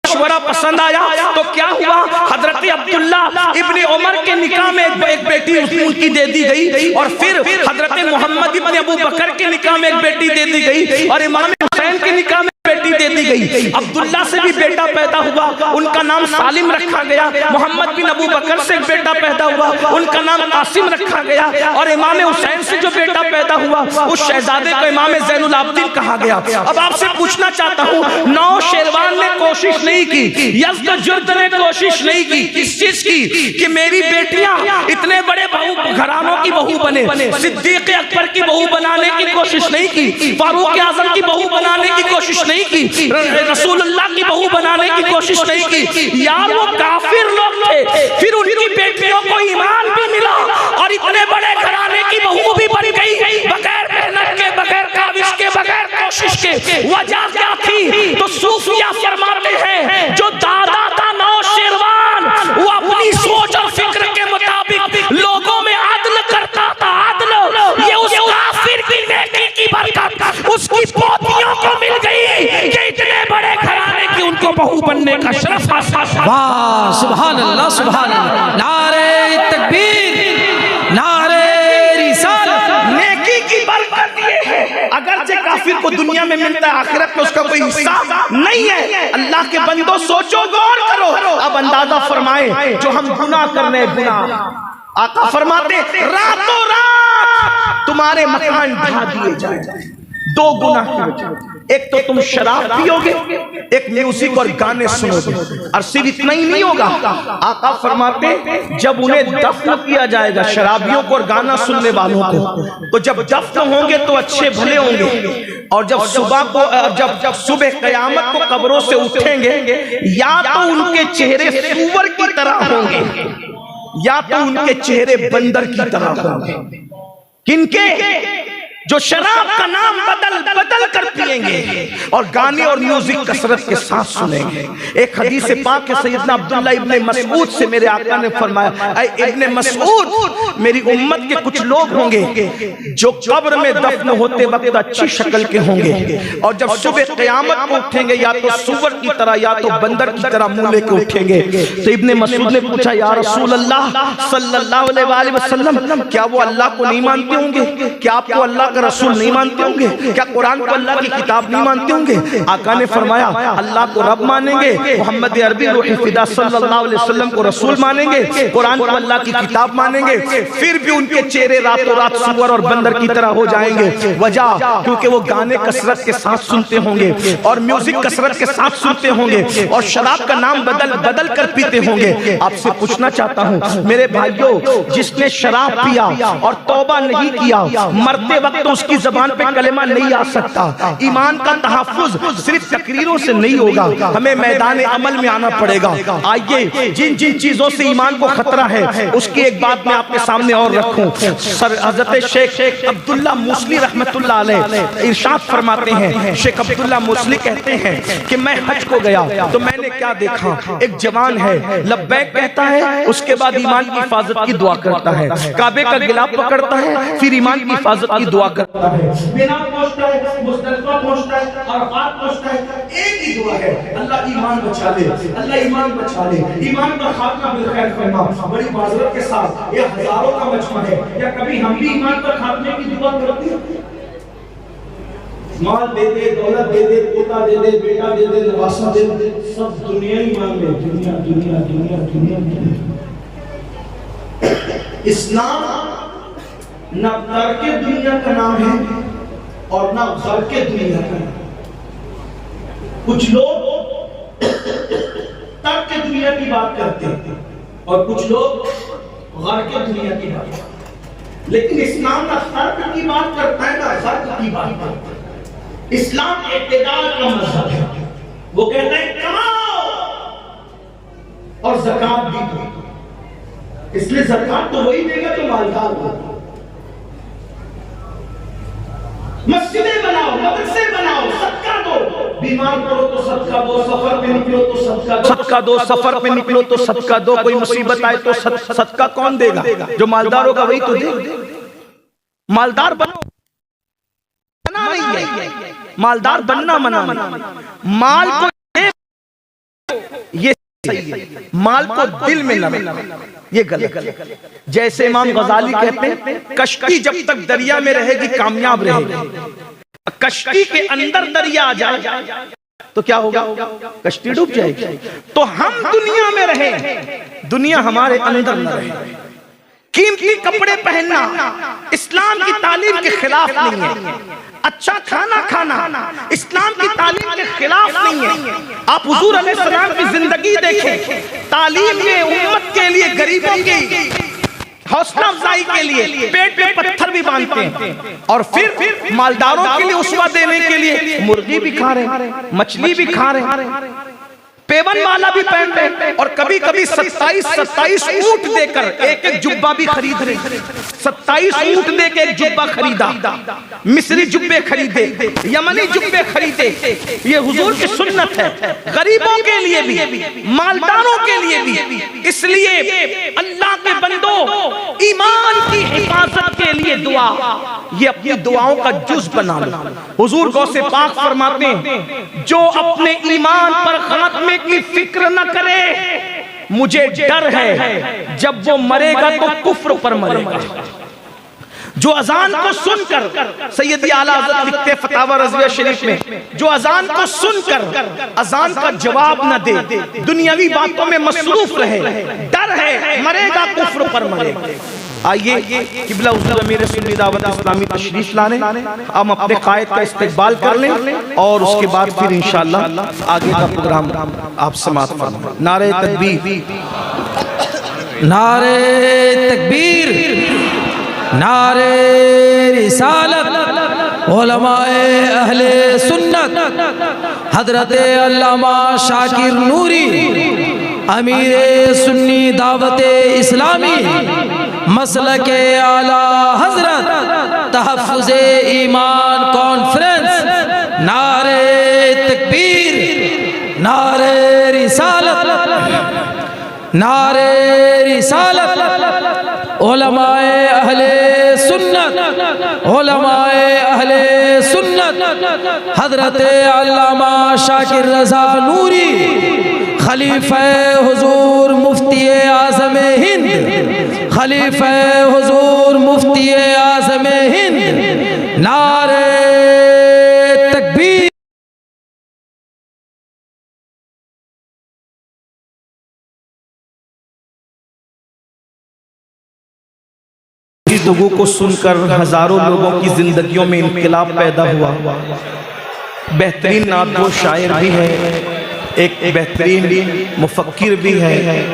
Speaker 1: مشورہ پسند آیا تو کیا ہوا؟ حضرت عبداللہ ابن عمر کے نکاح میں ایک بیٹی ان کی دے دی گئی, اور پھر حضرت محمد ابن ابو بکر کے نکاح میں ایک بیٹی دے دی گئی, اور امام حسین کے نکاح میں بیٹی دے دی گئی. عبداللہ سے بھی بیٹا پیدا ہوا, ان کا نام سالم رکھا گیا. محمد بن ابو بکر سے ایک بیٹا پیدا ہوا, ان کا نام قاسم رکھا گیا. اور امام حسین سے جو بیٹا پیدا ہوا اس شہزادے کو امام زین العابدین کہا گیا. اب آپ سے پوچھنا چاہتا ہوں, نوشیروان نے کوشش نہیں کی, یزد جرد نے کوشش نہیں کی, کس چیز کی؟ کہ میری بیٹیاں اتنے بڑے گھرانوں کی بہو بنے. صدیق اکبر کی بہو بنانے کی کوشش نہیں کی, فاروق اعظم کی بہو بنانے کی کوشش نہیں کی, رسول اللہ کی بہو بنانے کی کوشش نہیں کی. یار وہ کافر لوگ تھے, پھر ان کی بیٹیوں کو ایمان بھی ملا اور اتنے بڑے گھرانے کی بہو بھی بن گئی بغیر محنت کے, بغیر کاوش کے, بغیر کوشش کے. وجہ کیا تھی؟ تو صوفیہ فرماتے ہیں جو دادا تھا نوشیروان وہ اپنی سوچ اور فکر کے مطابق لوگوں میں عدل کرتا تھا. عدل یہ اس کافر کی نیکی کی برکت اس کی پوتیوں کو مل گئی کہ اتنے بڑے گھرانے کی ان کو بہو بننے کا شرف حاصل.
Speaker 2: واہ سبحان اللہ سبحان اللہ. نعرہ تکبیر, نعرہ رسالت.
Speaker 1: نیکی کی برکت یہ ہے اگرچہ کافر کو دنیا میں ملتا ہے آخرت میں اس کا کوئی حصہ نہیں ہے. اللہ کے بندوں سوچو غور کرو. اب اندازہ فرمائیں جو ہم گناہ کرنے گناہ, آقا فرماتے راتوں رات تمہارے مکان ڈھا دیے جائیں. 2 گناہ کی وجہ, ایک تو تم شراب پیو گے, ایک میوزک اور گانے سنو گے. اور صرف اتنا ہی نہیں ہوگا, آقا فرماتے جب انہیں دفن کیا جائے گا شرابیوں کو اور گانا سننے والوں کو, تو جب دفن ہوں گے تو اچھے بھلے ہوں گے, اور جب صبح قیامت کو قبروں سے اٹھیں گے یا تو ان کے چہرے سور کی طرح ہوں گے یا تو ان کے چہرے بندر کی طرح ہوں گے. کن کے؟ جو شراب کا نام بدل کر پیئیں گے اور گانے اور میوزک کثرت کے ساتھ سنیں گے. ایک حدیث پاک ہے سیدنا عبداللہ ابن مسعود سے میرے آقا نے فرمایا, اے ابن مسعود میری امت کے کچھ لوگ ہوں گے جو قبر میں دفن ہوتے وقت اچھی شکل کے ہوں گے, اور جب صبح قیامت کو اٹھیں گے یا تو سور کی طرح یا تو بندر کی طرح منہ لے کے اٹھیں گے. تو ابن مسعود نے پوچھا یا رسول اللہ صلی اللہ علیہ وآلہ وسلم کیا وہ اللہ کو نہیں مانتے ہوں گے؟ کیا آپ کو اللہ رسول نہیں مانتے ہوں گے؟ کیا قرآن کو اللہ کی کتاب نہیں مانتے ہوں گے؟ آقا نے فرمایا اللہ کو رب مانیں گے, محمد عربی روح فدا صلی اللہ علیہ وسلم کو رسول مانیں گے, قرآن کو اللہ کی کتاب مانیں گے, پھر بھی ان کے چہرے راتوں رات سور اور بندر کی طرح ہو جائیں گے. وجہ کیونکہ وہ گانے کثرت کے ساتھ سنتے ہوں گے اور میوزک کثرت کے ساتھ سنتے ہوں گے اور شراب کا نام بدل کر پیتے ہوں گے. آپ سے پوچھنا چاہتا ہوں میرے بھائیوں, جس نے شراب پیا اور توبہ نہیں کیا مرتے وقت تو اس کی زبان پہ کلمہ نہیں آ سکتا۔ ایمان کا تحفظ صرف تقریروں سے نہیں ہوگا، ہمیں میدان عمل میں آنا پڑے گا۔ آئیے جن جن چیزوں سے ایمان کو خطرہ ہے اس کی ایک بات میں آپ کے سامنے اور رکھوں۔ حضرت شیخ عبداللہ موصلی رحمت اللہ علیہ ارشاد فرماتے ہیں، شیخ عبداللہ موصلی کہتے ہیں کہ میں حج کو گیا تو میں نے کیا دیکھا، ایک جوان ہے لبیک کہتا ہے، اس کے بعد ایمان کی حفاظت کی دعا کرتا ہے، کعبے کا غلاف پکڑتا ہے، پھر ایمان کی حفاظت کی دعا کرتا ہے، مینا پہنچتا ہے، مزدلفہ پہنچتا ہے، عرفات پہنچتا ہے، ایک ہی دعا ہے، اللہ ایمان بچا لے، اللہ ایمان بچا لے، ایمان کا خاتمہ بالخیر فرما۔ بڑی معذرت کے ساتھ یہ ہزاروں کا مجمع ہے، یا کبھی ہم بھی ایمان پر خاتمے کی دعا کرتے ہیں؟ مال دے دے، دولت دے دے، پوتا دے دے، بیٹا دے دے، نواسا دے دے، سب دنیا ہی مانگ لے، دنیا دنیا دنیا دنیا دنیا۔ اسلام نہ ترک دنیا کا نام ہے اور نہ غرق دنیا کا نام۔ کچھ لوگ ترک دنیا کی بات کرتے ہیں اور کچھ لوگ غرق دنیا کی بات کرتے ہیں، لیکن اسلام نہ ترک کی بات کرتا ہے نہ غرق کی بات کرتا ہے۔ اسلام اعتدال کا مذہب ہے، وہ کہتا ہے کماؤ اور زکات بھی دو، اس لیے زکات تو وہی دے گا جو مالدار ہو۔ مسجدیں بناؤ، مدرسے بناؤ، صدقہ دو، بیمار پڑو تو صدقہ دو، سفر پہ نکلو تو صدقہ دو، سفر پہ نکلو تو صدقہ دو، کوئی مصیبت آئے تو صدقہ کون دے گا؟ جو مالدار ہوگا وہی تو دے گا۔ مالدار بنو منع نہیں ہے، مالدار بننا منع نہیں، مال کو یہ صحیح ہے، مال کو دل میں نہ یہ غلط ہے۔ جیسے امام غزالی کہتے ہیں کشتی جب تک دریا میں رہے گی کامیاب رہے گی، کشتی کے اندر دریا آ جائے تو کیا ہوگا؟ کشتی ڈوب جائے گی۔ تو ہم دنیا میں رہیں، دنیا ہمارے اندر نہ رہے۔ قیمتی کپڑے پہننا اسلام کی تعلیم کے خلاف نہیں ہے، اچھا کھانا کھانا اسلام کی تعلیم کے خلاف نہیں ہے۔ آپ حضور علیہ السلام کی زندگی دیکھیں، تعلیم میں امت کے لیے، غریبوں کی حوصلہ افزائی کے لیے پیٹ پہ پتھر بھی باندھتے ہیں، اور پھر مالداروں کے لیے اسوہ دینے کے لیے مرغی بھی کھا رہے ہیں، مچھلی بھی کھا رہے ہیں، پیون والا بھی پہن رہے، اور کبھی کبھی 27 اونٹ دے کر ایک ایک جبہ بھی خرید رہے، 27 اونٹ دے کے ایک جبہ خریدا، مصری جبے خریدے، یمنی جبے خریدے۔ یہ حضور کی سنت ہے، غریبوں کے لیے بھی، مالداروں کے لیے بھی۔ اس لیے اللہ کے بندو، ایمان کی حفاظت کے لیے دعا یہ اپنی دعاؤں کا جز بنا لو۔ حضور غوث پاک فرماتے ہیں جو اپنے ایمان پر خاتمے کی فکر نہ کرے، مجھے ڈر ہے جب وہ مرے گا تو کفر پر مرے گا۔ جو اذان کو سن کر، سیدی اعلیٰ حضرت لکھتے فتاوی رضویہ شریف میں، جو اذان کو سن کر اذان کا جواب نہ دے، دنیاوی باتوں میں مصروف رہے، ڈر ہے مرے گا کفر پر مرے گا۔ آئیے قبلہ حضور امیر سنی دعوت اسلامی تشریف لانے، ہم اپنے قائد کا استقبال کر لیں اور اس کے بعد پھر انشاءاللہ آگے کا پروگرام آپ سماعت فرمائیں۔ نعرہ تکبیر،
Speaker 3: نعرہ تکبیر، نعرہ رسالت، علماء اہل سنت حضرت علامہ شاکر نوری امیر سنی دعوت اسلامی مسلک اعلیٰ حضرت تحفظ ایمان کانفرنس، نعرہ تکبیر، نعرہ رسالت، نعرہ رسالت، علماء اہل سنت، علماء اہل سنت حضرت علامہ شاکر رضا نوری خلیفہ حضور مفتی اعظم ہند، خلیفہ حضور مفتی اعظم ہند، نعرہ تکبیر۔
Speaker 1: گفتگو کو سن کر ہزاروں لوگوں کی زندگیوں میں انقلاب پیدا ہوا۔ بہترین نعت و شاعر بھی ہے، ایک بہترین مفکر بھی ہے،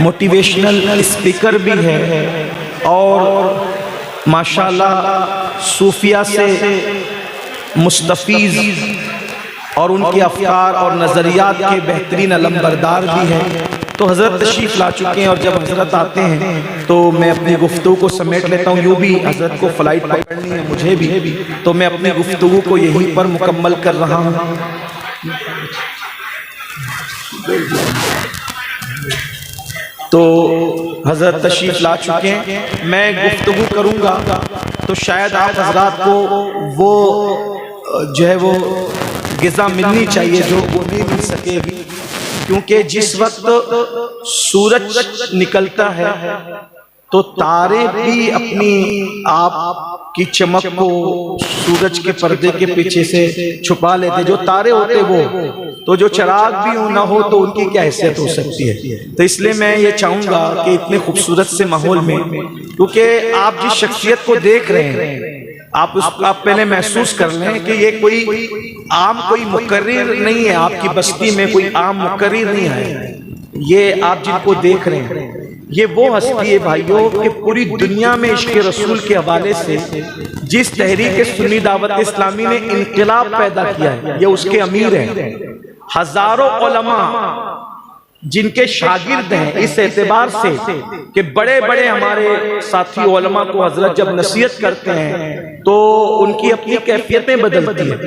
Speaker 1: موٹیویشنل اسپیکر بھی ہے، اور ماشاءاللہ صوفیہ سے مستفیض اور ان کے افکار اور نظریات کے بہترین علمبردار بھی ہیں. تو حضرت تشریف لا چکے ہیں اور جب حضرت آتے ہیں تو میں اپنی گفتگو کو سمیٹ لیتا ہوں. یوں بھی حضرت کو فلائٹ پکڑنی ہے مجھے بھی، تو میں اپنی گفتگو کو یہیں پر مکمل کر رہا ہوں. تو حضرت تشریف لا چکے ہیں، میں گفتگو کروں گا تو شاید آپ حضرات کو وہ جو ہے وہ غذا ملنی چاہیے جو وہ نہیں مل سکے گی، کیونکہ جس وقت سورج نکلتا ہے تو تارے بھی اپنی آپ کی چمک کو سورج کے پردے کے پیچھے سے چھپا لیتے. جو تارے ہوتے وہ تو جو چراغ بھی نہ ہو تو ان کی کیا حیثیت ہو سکتی ہے. تو اس لیے میں یہ چاہوں گا کہ اتنے خوبصورت سے ماحول میں، کیونکہ آپ جس شخصیت کو دیکھ رہے ہیں آپ اس کو پہلے محسوس کر لیں کہ یہ کوئی عام کوئی مقرر نہیں ہے، آپ کی بستی میں کوئی عام مقرر نہیں ہے. یہ آپ جن کو دیکھ رہے ہیں یہ وہ ہستی ہے بھائیوں کہ پوری دنیا میں عشق رسول کے حوالے سے جس تحریک سنی دعوت اسلامی نے انقلاب پیدا کیا ہے یہ اس کے امیر ہیں. ہزاروں علماء جن کے شاگرد ہیں اس اعتبار سے کہ بڑے بڑے ہمارے ساتھی علماء کو حضرت جب نصیحت کرتے ہیں تو ان کی اپنی کیفیتیں بدلتی ہیں.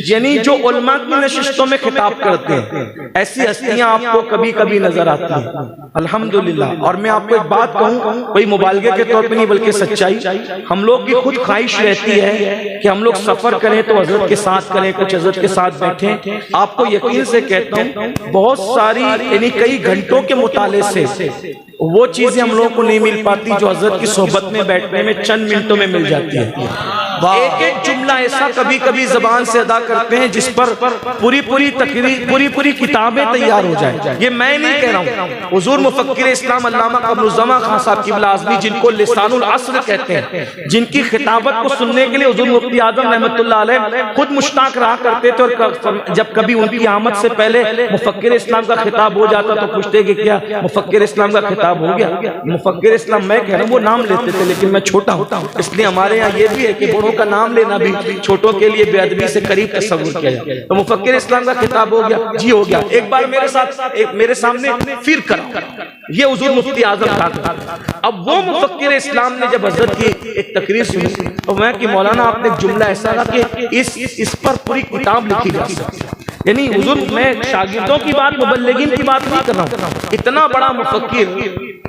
Speaker 1: یعنی جو علماء کی نشستوں میں خطاب کرتے ہیں ایسی ہستیاں آپ کو کبھی کبھی نظر آتی ہیں الحمدللہ. اور میں آپ کو ایک بات کہوں، کوئی مبالغے کے طور پہ نہیں بلکہ سچائی، ہم لوگ کی خود خواہش رہتی ہے کہ ہم لوگ سفر کریں تو حضرت کے ساتھ کریں، کچھ حضرت کے ساتھ بیٹھیں. آپ کو یقین سے کہتا ہوں بہت ساری یعنی کئی گھنٹوں کے مطالعے سے وہ چیزیں ہم لوگوں کو نہیں مل پاتی جو حضرت کی صحبت میں بیٹھنے میں چند منٹوں میں مل جاتی ہے. ایک ایک جملہ ایسا کبھی کبھی زبان سے ادا کرتے ہیں جس پر پوری تقریر پوری کتابیں تیار ہو جائیں. یہ میں نہیں کہہ رہا ہوں، حضور مفکر اسلام علامہ قمرالزماں خان صاحب قبلہ اعظمی جن کو لسان العصر کہتے ہیں، جن کی خطابت کو سننے کے لیے حضور مفتی اعظم رحمۃ اللہ علیہ خود مشتاق رہا کرتے تھے. اور جب کبھی ان کی آمد سے پہلے مفکر اسلام کا خطاب ہو جاتا تو پوچھتے کہ کیا مفکر اسلام کا خطاب ہو گیا؟ مفکر اسلام میں کہہ رہا ہوں وہ نام لیتے تھے لیکن میں چھوٹا ہوں، اس لیے ہمارے یہاں یہ بھی ہے کہ بڑوں کا نام لینا بھی چھوٹوں کے لیے بے ادبی سے قریب تصور کیا جائے. تو مفکر اسلام کا خطاب ہو گیا، جی ہو گیا. ایک بار میرے سامنے پھر کرا یہ حضور مفتی اعظم تھا. اب وہ مفکر اسلام نے جب حضرت کی ایک تقریر سنی تو میں کہ مولانا آپ نے ایک جملہ ایسا کہا کہ اس پر پوری کتاب لکھی جا سکتی. یعنی حضور میں شاگردوں کی بات مبلغین کی بات نہیں کر رہا ہوں، اتنا بڑا مفکر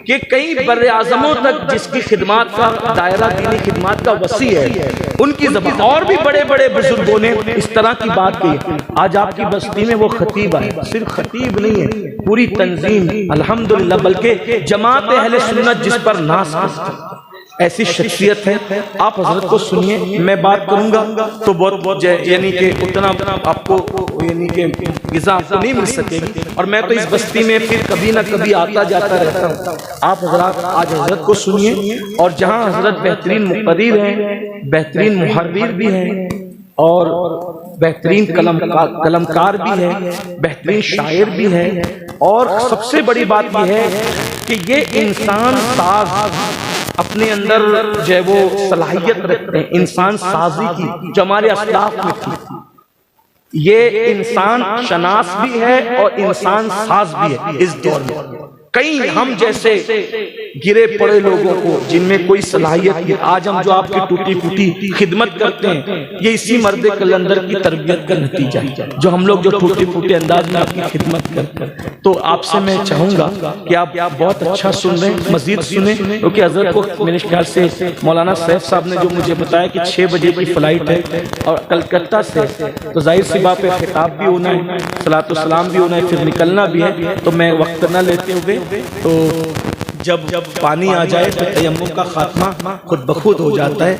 Speaker 1: کہ کئی بر اعظموں تک جس کی خدمات کا دائرہ دینی خدمات کا وسیع ہے ان کی زبان، اور بھی بڑے بڑے بزرگوں نے اس طرح کی بات کی. آج آپ کی بستی میں وہ خطیب ہے، صرف خطیب نہیں ہے پوری تنظیم الحمدللہ، بلکہ جماعت اہل سنت جس پر ناز کرتی ایسی شخصیت ہے. آپ حضرت کو سنیے، میں بات کروں گا تو بہت یعنی کہ اتنا آپ کو یعنی کہ غذا آپ کو نہیں مل سکے گی، اور میں تو اس بستی میں پھر کبھی نہ کبھی آتا جاتا رہتا ہوں. آپ حضرات آج حضرت کو سنیے، اور جہاں حضرت بہترین مقرر ہیں، بہترین محرر بھی ہیں اور بہترین قلمکار بھی ہے، بہترین شاعر بھی ہے، اور سب سے بڑی بات یہ ہے کہ یہ انسان ساز اپنے اندر جو ہے وہ صلاحیت رکھتے ہیں انسان سازی کی جو ہمارے اسلاف میں تھی. یہ انسان شناس بھی ہے اور انسان ساز بھی ہے. اس دور میں کئی ہم جیسے گرے پڑے لوگوں کو جن میں کوئی صلاحیت نہیں، آج ہم جو آپ کی ٹوٹی پھوٹی خدمت کرتے ہیں یہ اسی مرد کلندر کی تربیت کا نتیجہ ہے جو ہم لوگ جو ٹوٹی پھوٹے انداز میں آپ کی خدمت کرتے ہیں. تو آپ سے میں چاہوں گا کہ آپ بہت اچھا سن رہے ہیں، مزید سنیں، کیونکہ حضرت کو میرے خیال سے مولانا سیف صاحب نے جو مجھے بتایا کہ 6 بجے کی فلائٹ ہے اور کلکتہ سے، تو ظاہر سی بات ہے خطاب بھی ہونا ہے، صلاۃ و سلام بھی ہونا ہے، پھر نکلنا بھی ہے. تو میں وقت نہ لیتے ہوئے تو جب پانی آ جائے تو تیمم کا خاتمہ خود بخود ہو جاتا ہے.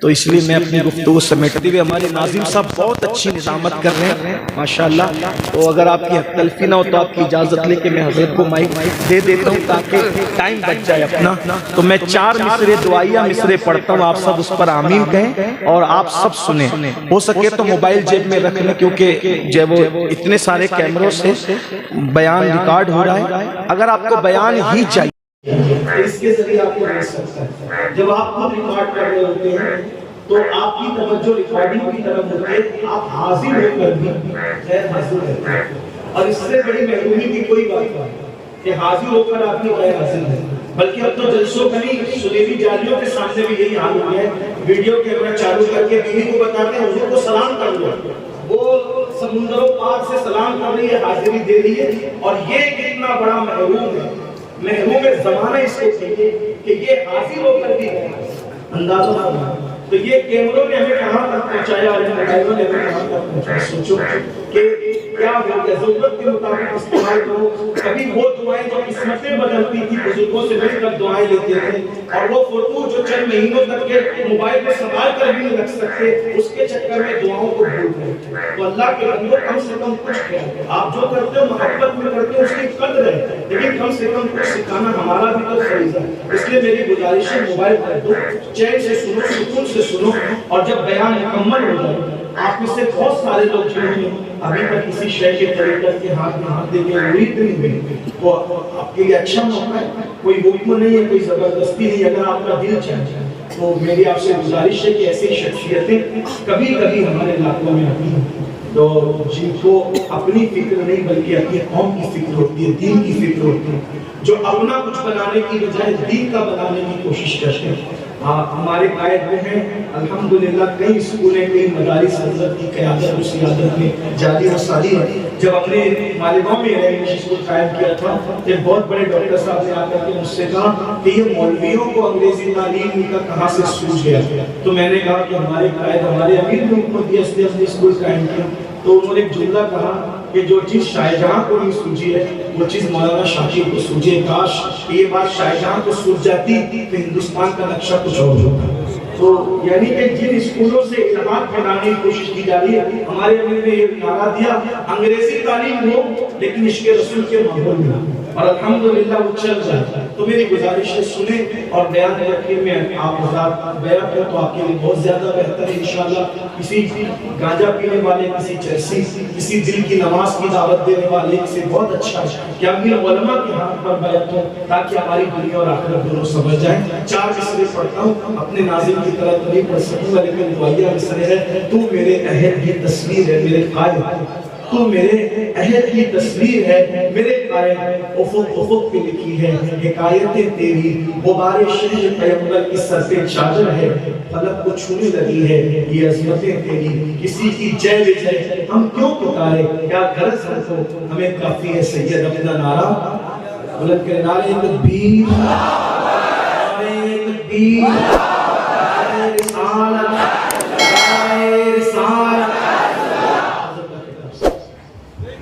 Speaker 1: تو اس لیے میں اپنی گفتگو سمیٹتے ہوئے، ہمارے ناظم صاحب بہت اچھی نظامت کر رہے ہیں ماشاءاللہ. تو اگر آپ کی حق تلفی نہ ہو تو آپ کی اجازت لے کے میں حضرت کو مائک دے دیتا ہوں تاکہ ٹائم بچ جائے اپنا. تو میں 4 مصرے دعائیہ مصرے پڑھتا ہوں، آپ سب اس پر آمین کہیں اور آپ سب سنیں. ہو سکے تو موبائل جیب میں رکھ لیں کیونکہ جو وہ اتنے سارے کیمروں سے بیان ریکارڈ ہو رہا ہے. اگر آپ کو بیان ہی چاہیے اس کے ذریعے آپ کو مل سکتا ہے. جب آپ خود ریکارڈ کر رہے ہوتے ہیں تو آپ کی توجہ ریکارڈنگ کی طرف ہوتی ہے، آپ حاضر ہو کر بھی غیر حاضر رہتے ہیں، اور اس سے بڑی محرومی کی کوئی بات نہیں کہ حاضر ہو کر آپ کی غیر حاضر ہے۔ بلکہ اب تو جلسوں کا نہیں، سنیری جالیوں کے سامنے بھی یہی حال ہو گیا ہے، ویڈیو کیمرہ چالو کر کے بیوی کو بتاتے ہیں حضور کو سلام کر لو، وہ سمندروں پار سے سلام کر رہی ہے، حاضری دے رہی ہے، اور یہ کتنا بڑا محروم ہے، محروم زمانہ اس کو چاہیے کہ یہ حاضر ہو کر بھی اندازہ نہ، تو یہ کیمروں نے ہمیں کہاں تک پہنچایا اور موبائلوں نے ہمیں کہاں تک پہنچایا۔ سوچو کہ کیا ہو گیا، ضرورت کے مطابق استعمال کرو۔ کبھی وہ دعائیں جو قسمتیں بدلتی تھی، بزرگوں سے مل کر دعائیں لیتے تھے، اور وہ فوٹو جو چند مہینوں تک کے موبائل پہ سنبھال کر بھی نہیں رکھ سکتے، اس کے چکر میں دعاؤں کو بھول گئے۔ تو اللہ کے بندوں کم سے کم کچھ کرو، آپ جو کرتے ہو محبت میں کرتے ہو، اس کی قدر ہے، لیکن کم سے کم کچھ سکھانا ہمارا بھی تو فریضہ ہے۔ اس لیے میری گزارش ہے موبائل کر دو، چین سے سنو، سکون سے سنو، اور جب بیان مکمل ہو جائے، آپ میں سے بہت سارے لوگ جنہوں نے ابھی تک کسی شے کے طریقے کے ہاتھ میں ہاتھ دے کے امید نہیں ہوئی، تو آپ کے لیے اچھا موقع ہے، کوئی حکم نہیں ہے، کوئی زبردستی نہیں، اگر آپ کا دل چاہے تو میری آپ سے گزارش ہے کہ ایسی شخصیتیں کبھی کبھی ہمارے علاقوں میں آتی ہیں تو جن کو اپنی فکر نہیں بلکہ اپنی قوم کی فکر ہوتی ہے، دین کی فکر ہوتی ہے، جو اپنا کچھ بنانے کی بجائے دین کا بنانے کی کوشش کرتے ہیں۔ ہمارے قائد وہ ہیں الحمدللہ، کئی اسکولیں، کئی مدارس حضرت کی قیادت و سیادت میں جاری و ساری ہے۔ جب ہم نے مالیگاؤں میں انگلش اسکول قائم کیا تھا، ایک بہت بڑے ڈاکٹر صاحب نے آ کر کے مجھ سے کہا کہ یہ مولویوں کو انگریزی تعلیم کا کہاں سے سوچ گیا، تو میں نے کہا کہ ہمارے قائد، ہمارے امیر نے حکومت دیا اس لیے ہم نے اسکول قائم کیا۔ تو انہوں نے ایک جملہ کہا کہ جو چیز شاہجہاں کو نہیں سوجی ہے وہ چیز مولانا شاکر کو سوجے، کاش یہ بات شاہجہاں کو سوج جاتی تو ہندوستان کا نقشہ کچھ اور ہوتا۔ تو یعنی کہ جن اسکولوں سے الہات پھیلانے کی کوشش کی جا رہی ہے، ہمارے امیر نے یہ نعرہ دیا انگریزی تعلیم ہو لیکن عشق رسول کے ماحول میں، اور الحمدللہ وہ چل جاتا ہے۔ تو میری گزارش ہے سنیں اور بیان رکھنے میں آپ حضرات بیعت ہے تو آپ کے لیے بہت زیادہ بہتر ہے انشاءاللہ۔ کسی گانجا پینے والے، کسی چرسی، کسی دل کی نماز کی دعوت دینے والے سے بہت اچھا ہے کہ ہم یہ علماء کے ہاتھ پر بیعت ہوں تاکہ ہماری دنیا اور آخرت دونوں سمجھ جائیں۔ 4 مصرے پڑھتا ہوں، اپنے ناظم کی طرح تو نہیں پڑھ سکوں گا لیکن دعائیہ مصرے ہے۔ تو میرے عہد کی تصویر ہے میرے قائد، تو میرے عہد کی تصویر ہے میرے قائد، افق افق پہ لکھی ہے حکایتیں تیری، غبار شہر پیغمبر کی سر پہ چادر ہے، فلک کو چھونے لگی ہے یہ عظمتیں تیری، کسی کی جے وجے ہم کیوں پکارے، کیا غرض ہم کو، ہمیں کافی ہے سید اپنا نعرہ بلند کرے، نعرہ تکبیر، نعرہ تکبیر،